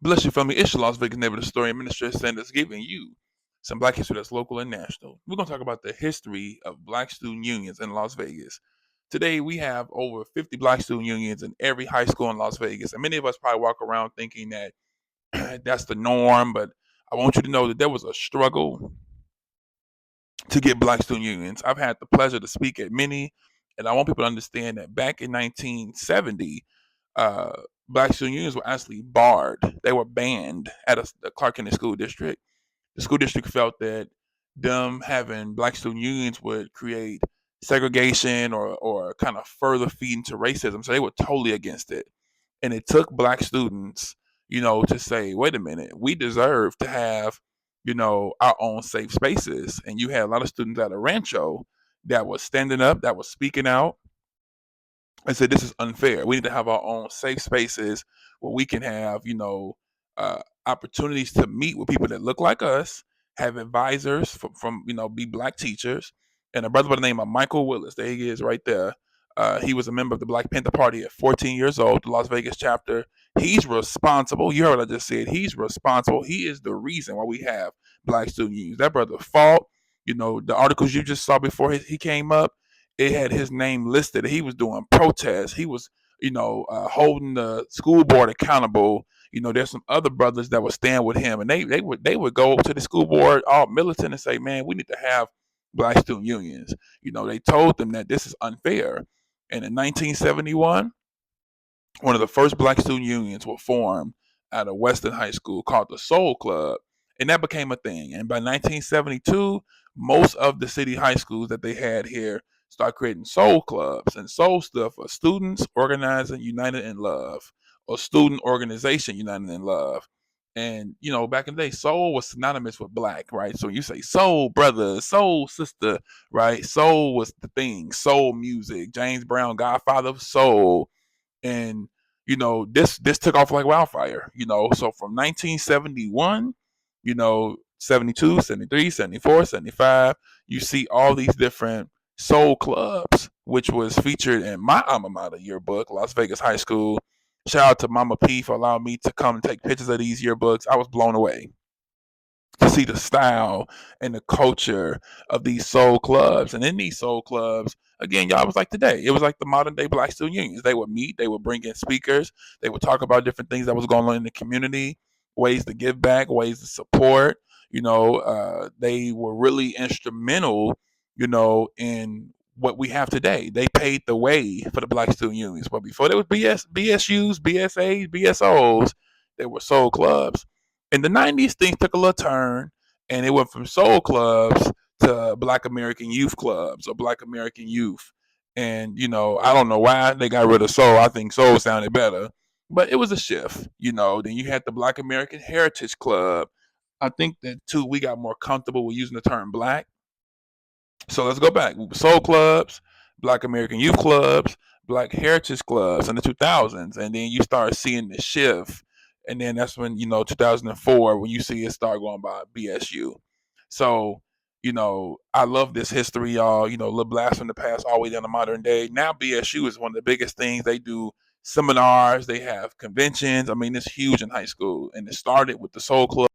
Bless your family. It's your Las Vegas neighborhood story administrator Sanders giving you some black history that's local and national. We're going to talk about the history of black student unions in Las Vegas. Today, we have over 50 black student unions in every high school in Las Vegas. And many of us probably walk around thinking that that's the norm, but I want you to know that there was a struggle to get black student unions. I've had the pleasure to speak at many, and I want people to understand that back in 1970, uh, black student unions were actually barred. They were banned at the Clark County School District. The school district felt that them having black student unions would create segregation or kind of further feed into racism. So they were totally against it. And it took black students, to say, wait a minute, we deserve to have, our own safe spaces. And you had a lot of students at a Rancho that was standing up, that was speaking out, and said this is unfair. We need to have our own safe spaces where we can have, opportunities to meet with people that look like us, have advisors from be black teachers, and a brother by the name of Michael Willis. There he is, right there. He was a member of the Black Panther Party at 14 years old, the Las Vegas chapter. He's responsible. You heard what I just said. He's responsible. He is the reason why we have black student unions. That brother fought. The articles you just saw before he came up, it had his name listed. He was doing protests. He was, holding the school board accountable. There's some other brothers that would stand with him, and they would go to the school board, all militant, and say, "Man, we need to have black student unions." They told them that this is unfair. And in 1971, one of the first black student unions were formed at a Western high school called the Soul Club, and that became a thing. And by 1972, most of the city high schools that they had here started creating soul clubs, and soul stood for Students Organizing United in Love, or Student Organization United in Love. And back in the day, soul was synonymous with black, right? So you say soul brother, soul sister, right? Soul was the thing, soul music. James Brown, Godfather of Soul. And this took off like wildfire. So from 1971, 72, 73, 74, 75, you see all these different soul clubs, which was featured in my alma mater yearbook, Las Vegas High School. Shout out to Mama P for allowing me to come and take pictures of these yearbooks. I was blown away to see the style and the culture of these soul clubs. And in these soul clubs, again, y'all, was like today. It was like the modern day black student unions. They would meet, they would bring in speakers, they would talk about different things that was going on in the community, ways to give back, ways to support. They were really instrumental, in what we have today. They paved the way for the black student unions. But before there was BSUs, BSAs, BSOs, there were soul clubs. In the 90s, things took a little turn, and it went from soul clubs to Black American Youth Clubs or Black American Youth. And, I don't know why they got rid of soul. I think soul sounded better, but it was a shift. Then you had the Black American Heritage Club. I think that too, we got more comfortable with using the term black. So let's go back. Soul clubs, Black American Youth Clubs, Black Heritage Clubs in the 2000s. And then you start seeing the shift. And then that's when, 2004, when you see it start going by BSU. So, I love this history, y'all. Little blast from the past all the way down to modern day. Now BSU is one of the biggest things. They do seminars, they have conventions. I mean, it's huge in high school. And it started with the Soul Club.